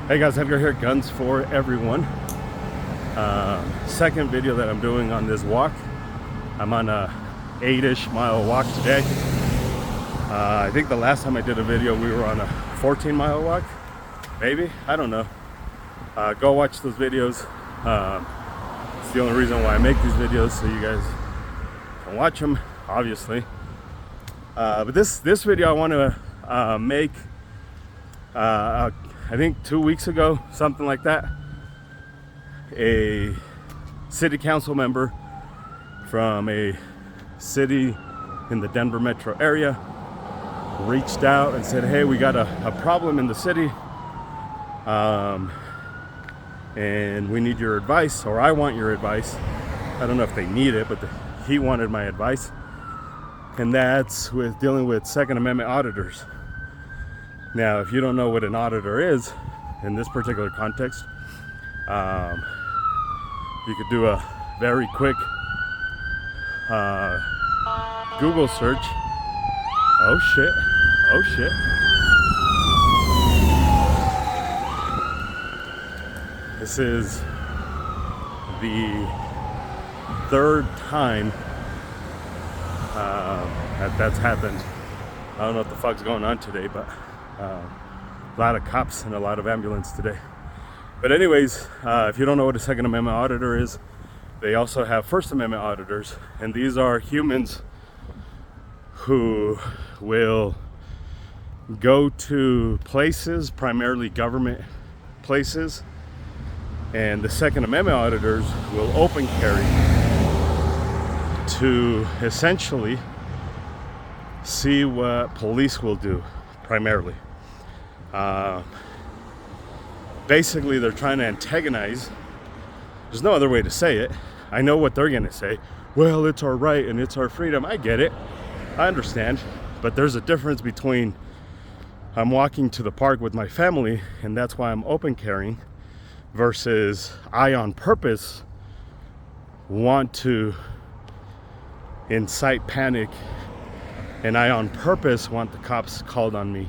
Hey guys, Edgar here, Guns for Everyone. Second video that I'm doing on this walk. I'm on a 8-ish mile walk today. I think the last time I did a video we were on a 14-mile walk, maybe, I don't know. Go watch those videos. It's the only reason why I make these videos, so you guys can watch them, obviously. But this video I want to make, I think 2 weeks ago, something like that, a city council member from a city in the Denver metro area reached out and said, hey, we got a problem in the city, and we need your advice, or I want your advice. I don't know if they need it, but he wanted my advice, and that's with dealing with Second Amendment auditors. Now, if you don't know what an auditor is in this particular context, you could do a very quick Google search. Oh shit, oh shit. This is the third time that's happened. I don't know what the fuck's going on today, but a lot of cops and a lot of ambulance today. But anyways, if you don't know what a Second Amendment auditor is, they also have First Amendment auditors, and these are humans who will go to places, primarily government places, and the Second Amendment auditors will open carry to essentially see what police will do, primarily. Basically, they're trying to antagonize. There's no other way to say it. I know what they're gonna say. Well, it's our right and it's our freedom. I get it. I understand. But there's a difference between I'm walking to the park with my family and that's why I'm open carrying, versus I on purpose want to incite panic and I on purpose want the cops called on me.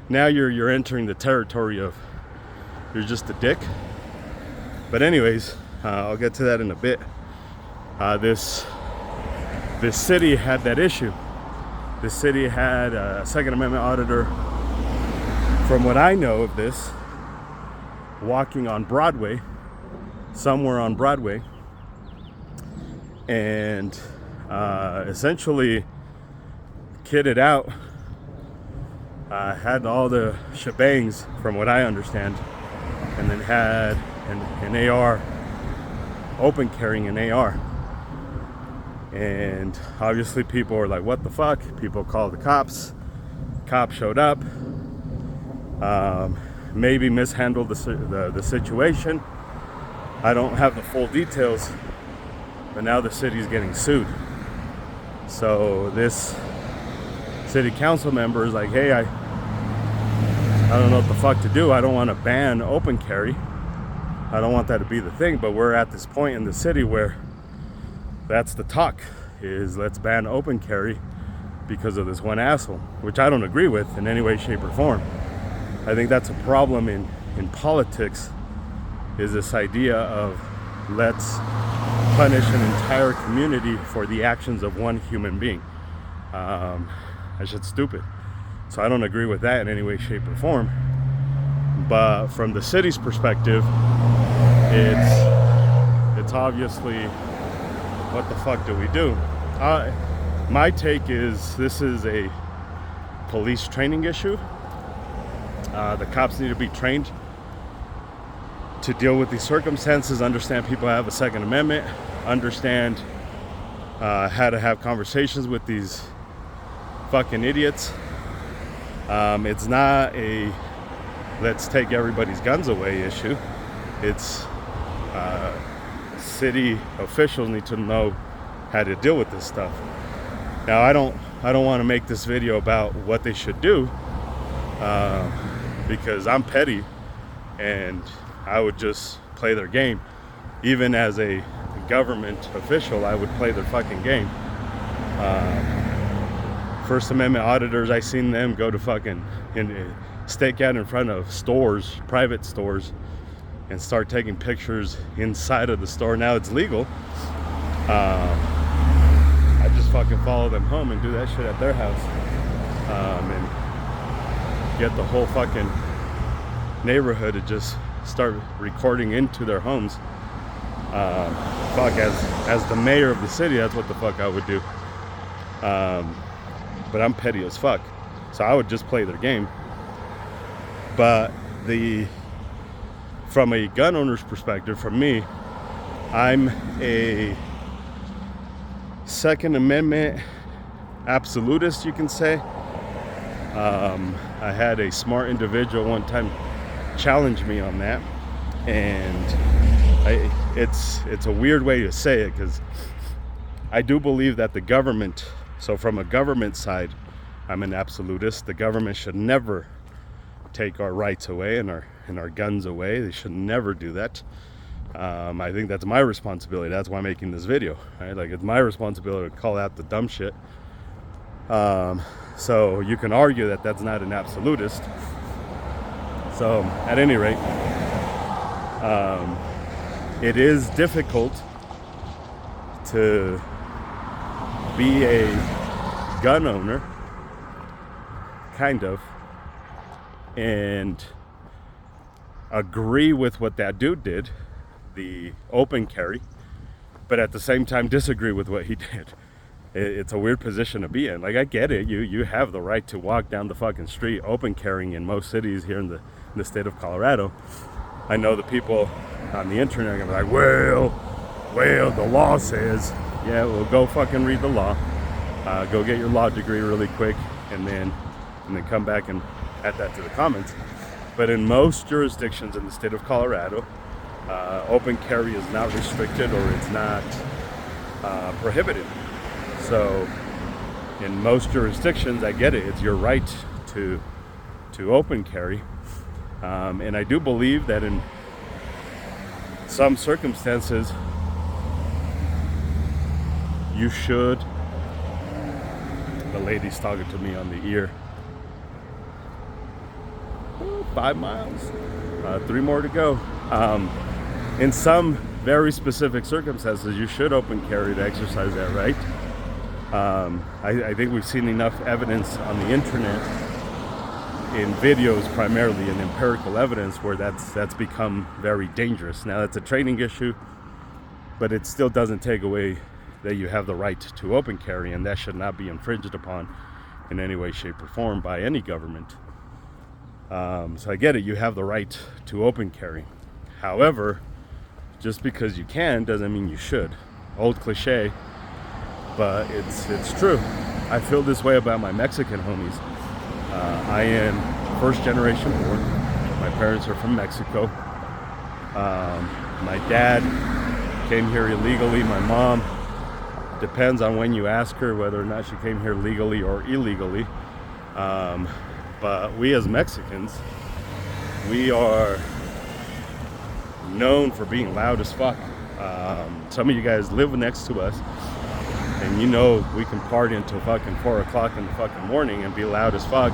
Now you're entering the territory of you're just a dick. But anyways, I'll get to that in a bit. This city had that issue. This city had a Second Amendment auditor, from what I know of this, walking on Broadway, somewhere on Broadway, and essentially kitted out, had all the shebangs, from what I understand, and then had an AR, open carrying an AR. And obviously people were like, what the fuck? People called the cops. Cops showed up, maybe mishandled the situation. I don't have the full details, but now the city's getting sued. So this city council member is like, hey, I don't know what the fuck to do. I don't want to ban open carry. I don't want that to be the thing, but we're at this point in the city where that's the talk, is let's ban open carry because of this one asshole, which I don't agree with in any way, shape, or form. I think that's a problem in politics, is this idea of let's punish an entire community for the actions of one human being. That shit's stupid. So I don't agree with that in any way, shape, or form. But from the city's perspective, it's obviously, what the fuck do we do? My take is this is a police training issue. The cops need to be trained to deal with these circumstances, understand people have a Second Amendment, understand how to have conversations with these fucking idiots. It's not a let's take everybody's guns away issue. It's city officials need to know how to deal with this stuff. Now, I don't want to make this video about what they should do, because I'm petty and I would just play their game. Even as a government official, I would play their fucking game. First Amendment auditors, I seen them go to fucking stake out in front of stores, private stores, and start taking pictures inside of the store. Now it's legal. I just fucking follow them home and do that shit at their house, and get the whole fucking neighborhood to just start recording into their homes. Fuck, as the mayor of the city, that's what the fuck I would do. But I'm petty as fuck, so I would just play their game. But from a gun owner's perspective, for me, I'm a Second Amendment absolutist, you can say. I had a smart individual one time challenge me on that, and it's a weird way to say it, because I do believe that the government, so from a government side, I'm an absolutist. The government should never take our rights away and our guns away. They should never do that. I think that's my responsibility. That's why I'm making this video, right? Like, it's my responsibility to call out the dumb shit. So you can argue that that's not an absolutist. So at any rate, it is difficult to be a gun owner, kind of, and agree with what that dude did, the open carry, but at the same time disagree with what he did. It's a weird position to be in. Like, I get it. You have the right to walk down the fucking street open carrying in most cities here in the state of Colorado. I know the people on the internet are gonna be like, well, the law says. Yeah, well, go fucking read the law. Go get your law degree really quick, and then come back and add that to the comments. But in most jurisdictions in the state of Colorado, open carry is not restricted, or it's not prohibited. So in most jurisdictions, I get it. It's your right to open carry. And I do believe that in some circumstances, you should. The lady's talking to me on the ear. 5 miles, 3 more to go. In some very specific circumstances, you should open carry to exercise that right. I think we've seen enough evidence on the internet, in videos primarily, and empirical evidence, where that's become very dangerous. Now, that's a training issue, but it still doesn't take away that you have the right to open carry, and that should not be infringed upon in any way, shape, or form by any government. So I get it, you have the right to open carry. However, just because you can doesn't mean you should. Old cliche, but it's true. I feel this way about my Mexican homies. I am first generation born. My parents are from Mexico. My dad came here illegally. My mom, depends on when you ask her whether or not she came here legally or illegally. But we as Mexicans, we are known for being loud as fuck. Some of you guys live next to us, and you know we can party until fucking 4 o'clock in the fucking morning and be loud as fuck,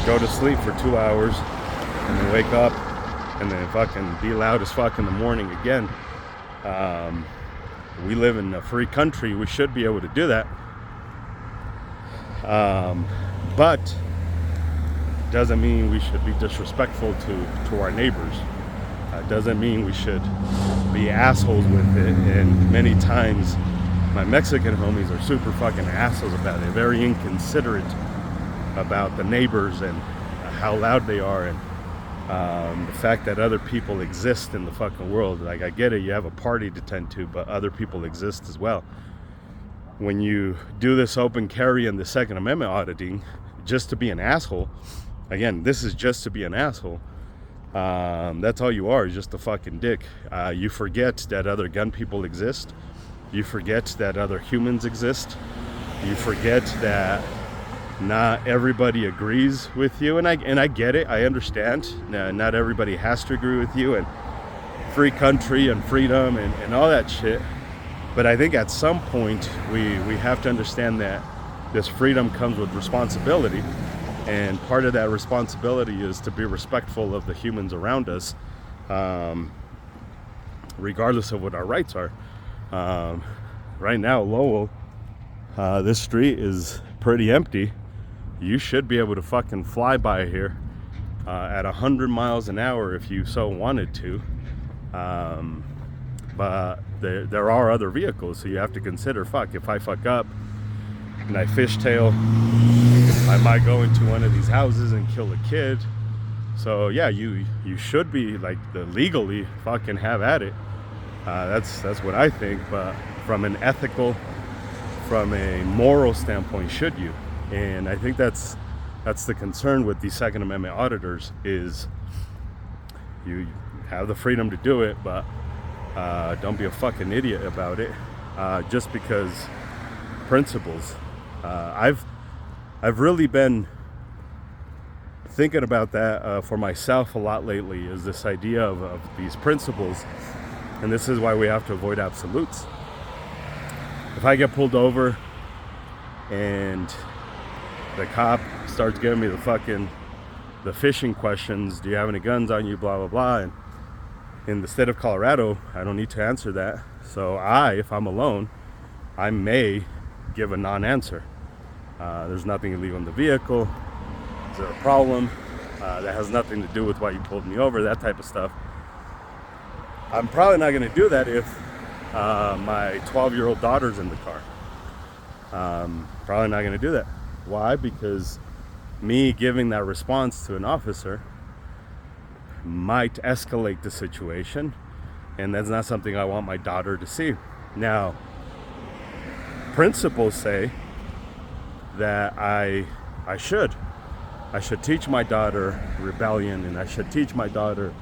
go to sleep for 2 hours, and then wake up and then fucking be loud as fuck in the morning again. We live in a free country. We should be able to do that. But doesn't mean we should be disrespectful to our neighbors. Doesn't mean we should be assholes with it. And many times my Mexican homies are super fucking assholes about it. Very inconsiderate about the neighbors and how loud they are, and the fact that other people exist in the fucking world. Like, I get it, you have a party to tend to, but other people exist as well. When you do this open carry and the Second Amendment auditing just to be an asshole, again, this is just to be an asshole. That's all you are, is just a fucking dick. You forget that other gun people exist. You forget that other humans exist. You forget that not everybody agrees with you, and I get it. I understand. Not everybody has to agree with you, and free country and freedom and all that shit. But I think at some point we have to understand that this freedom comes with responsibility, And part of that responsibility is to be respectful of the humans around us, regardless of what our rights are. Right now, Lowell, this street is pretty empty. You should be able to fucking fly by here at 100 miles an hour if you so wanted to. But there are other vehicles, so you have to consider, fuck, if I fuck up and I fishtail, I might go into one of these houses and kill a kid. So yeah, you should be like legally fucking have at it. That's what I think. But from an ethical, from a moral standpoint, should you? And I think that's the concern with the Second Amendment auditors, is you have the freedom to do it, but don't be a fucking idiot about it. Just because principles. I've really been thinking about that for myself a lot lately, is this idea of these principles. And this is why we have to avoid absolutes. If I get pulled over and the cop starts giving me the fishing questions, do you have any guns on you, blah, blah, blah. And in the state of Colorado, I don't need to answer that. So if I'm alone, I may give a non-answer. There's nothing illegal in the vehicle. Is there a problem? That has nothing to do with why you pulled me over, that type of stuff. I'm probably not going to do that if my 12-year-old daughter's in the car. Probably not going to do that. Why? Because me giving that response to an officer might escalate the situation, and that's not something I want my daughter to see. Now, principles say that I should teach my daughter rebellion, and I should teach my daughter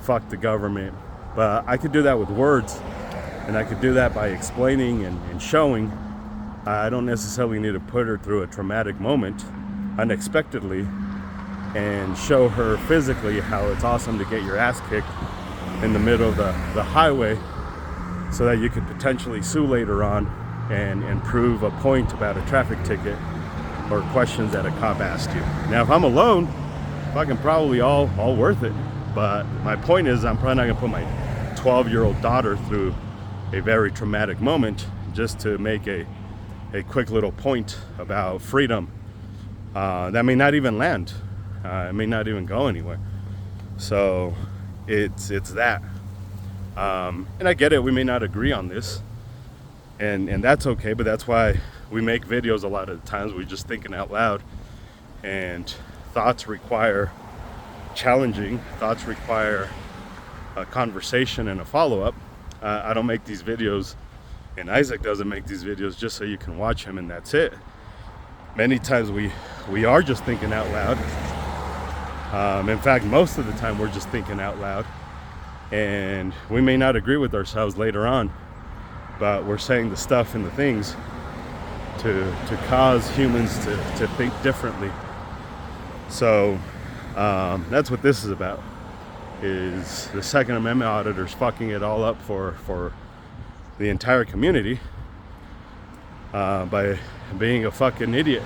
fuck the government. But I could do that with words, and I could do that by explaining and showing. I don't necessarily need to put her through a traumatic moment unexpectedly and show her physically how it's awesome to get your ass kicked in the middle of the highway, so that you could potentially sue later on and prove a point about a traffic ticket or questions that a cop asked you. Now, if I'm alone, fucking probably all worth it. But my point is, I'm probably not gonna put my 12-year-old daughter through a very traumatic moment just to make a quick little point about freedom that may not even land. It may not even go anywhere. So it's that. And I get it, we may not agree on this, and that's okay, but that's why we make videos a lot of the times. We're just thinking out loud, and thoughts require challenging. Thoughts require a conversation and a follow-up. I don't make these videos, and Isaac doesn't make these videos just so you can watch him and that's it. Many times we are just thinking out loud. In fact, most of the time we're just thinking out loud, and we may not agree with ourselves later on, but we're saying the stuff and the things to cause humans to think differently. So that's what this is about, is the Second Amendment auditors fucking it all up for the entire community by being a fucking idiot.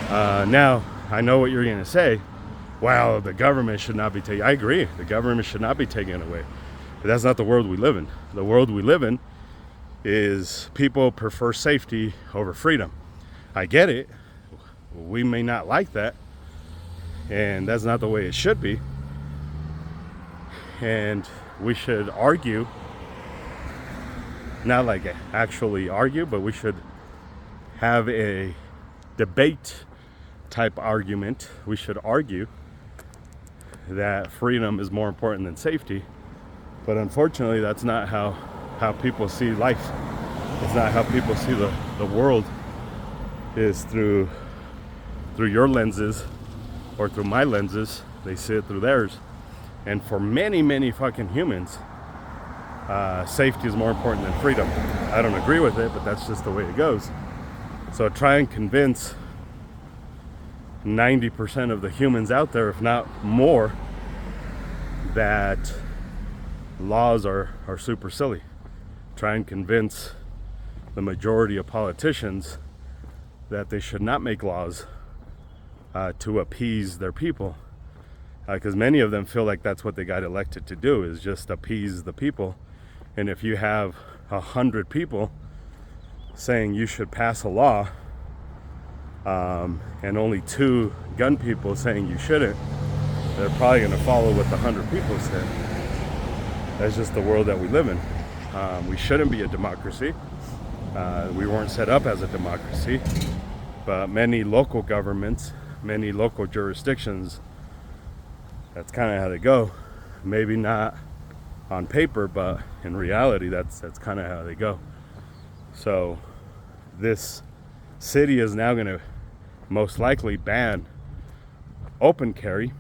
Now, I know what you're gonna say. Wow, the government should not be taking. I agree, the government should not be taking it away. But that's not the world we live in. The world we live in is people prefer safety over freedom. I get it. We may not like that, and that's not the way it should be. And we should argue, not like actually argue, but we should have a debate type argument. We should argue that freedom is more important than safety. But unfortunately, that's not how people see life. It's not how people see the world, is through your lenses or through my lenses. They see it through theirs. And for many fucking humans, safety is more important than freedom. I don't agree with it, but that's just the way it goes. So try and convince 90% of the humans out there, if not more, that laws are super silly. Try and convince the majority of politicians that they should not make laws to appease their people, because many of them feel like that's what they got elected to do, is just appease the people. And if you have 100 people saying you should pass a law, and only 2 gun people saying you shouldn't, they're probably going to follow what the 100 people said. That's just the world that we live in. We shouldn't be a democracy. We weren't set up as a democracy, but many local governments, many local jurisdictions, that's kind of how they go. Maybe not on paper, but in reality, that's kind of how they go. So this city is now going to most likely ban open carry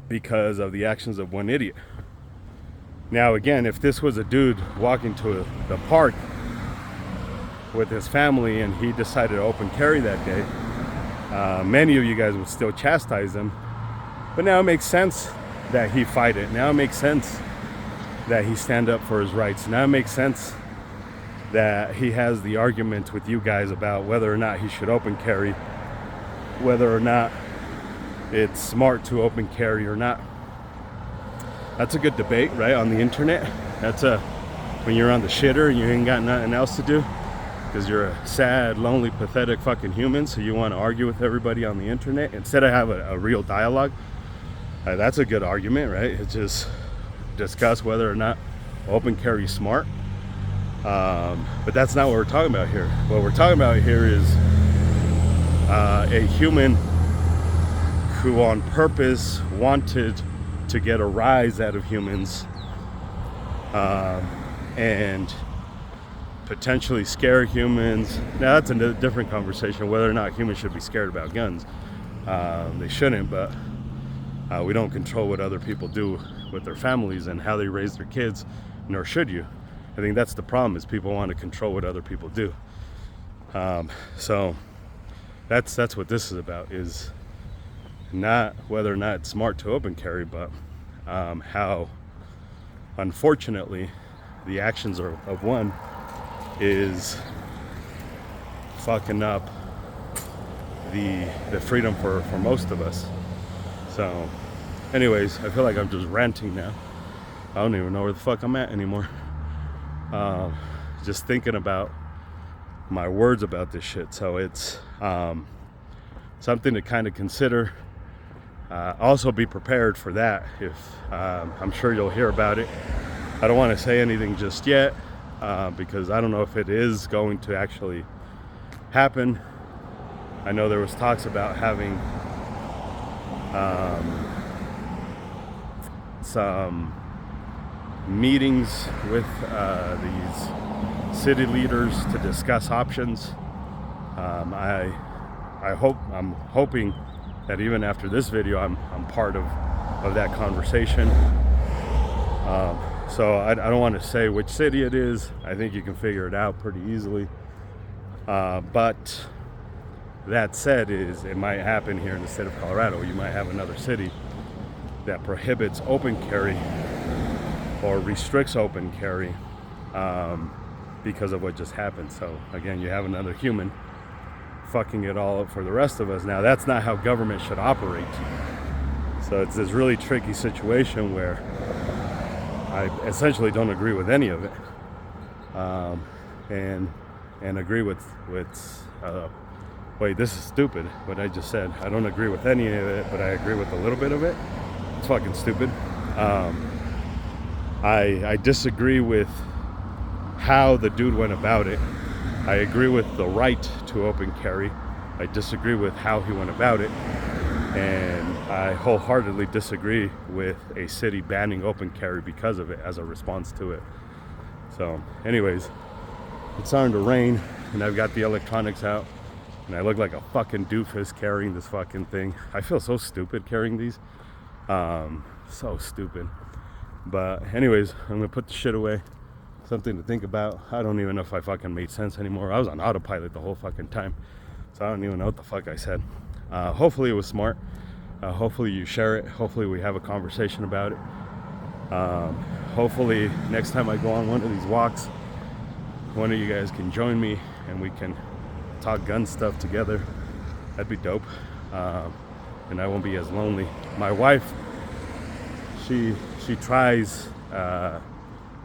because of the actions of one idiot. Now again, if this was a dude walking to the park with his family and he decided to open carry that day, many of you guys would still chastise him. But now it makes sense that he fight it. Now it makes sense that he stand up for his rights. Now it makes sense that he has the argument with you guys about whether or not he should open carry, whether or not it's smart to open carry or not. That's a good debate, right, on the internet. That's when you're on the shitter and you ain't got nothing else to do because you're a sad, lonely, pathetic fucking human, so you want to argue with everybody on the internet instead of have a real dialogue. That's a good argument, right? It's just discuss whether or not open carry is smart. But that's not what we're talking about here. What we're talking about here is a human who on purpose wanted to get a rise out of humans and potentially scare humans. Now that's a different conversation, whether or not humans should be scared about guns. They shouldn't, but we don't control what other people do with their families and how they raise their kids, nor should you. I think that's the problem, is people want to control what other people do. So that's what this is about, is not whether or not it's smart to open carry, but how unfortunately the actions of one is fucking up the freedom for most of us. So anyways, I feel like I'm just ranting now. I don't even know where the fuck I'm at anymore. Just thinking about my words about this shit. So it's something to kind of consider. Also be prepared for that. If I'm sure you'll hear about it. I don't want to say anything just yet because I don't know if it is going to actually happen. I know there was talks about having some meetings with these city leaders to discuss options. I'm hoping that even after this video, I'm part of that conversation. So I don't want to say which city it is. I think you can figure it out pretty easily. But that said, it might happen here in the state of Colorado. You might have another city that prohibits open carry or restricts open carry because of what just happened. So again, you have another human fucking it all up for the rest of us. Now that's not how government should operate. So it's this really tricky situation where I essentially don't agree with any of it, and agree with wait, this is stupid what I just said. I don't agree with any of it, but I agree with a little bit of it. It's fucking stupid. I disagree with how the dude went about it. I agree with the right to open carry. I disagree with how he went about it. And I wholeheartedly disagree with a city banning open carry because of it, as a response to it. So anyways, it's starting to rain and I've got the electronics out and I look like a fucking doofus carrying this fucking thing. I feel so stupid carrying these. So stupid. But anyways, I'm gonna put the shit away. Something to think about. I don't even know if I fucking made sense anymore. I was on autopilot the whole fucking time, so I don't even know what the fuck I said. Hopefully it was smart. Hopefully you share it. Hopefully we have a conversation about it. Hopefully next time I go on one of these walks, one of you guys can join me and we can talk gun stuff together. That'd be dope. And I won't be as lonely. My wife, she tries to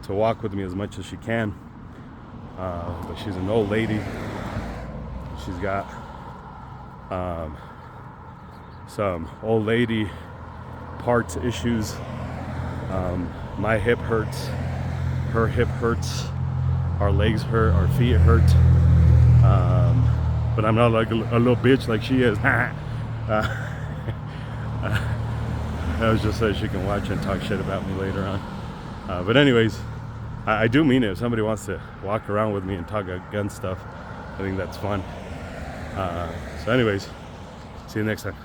walk with me as much as she can, but she's an old lady. She's got some old lady parts issues. My hip hurts, her hip hurts, our legs hurt, our feet hurt. But I'm not like a little bitch like she is. I was just so she can watch and talk shit about me later on. But anyways, I do mean it. If somebody wants to walk around with me and talk gun stuff, I think that's fun. So anyways, see you next time.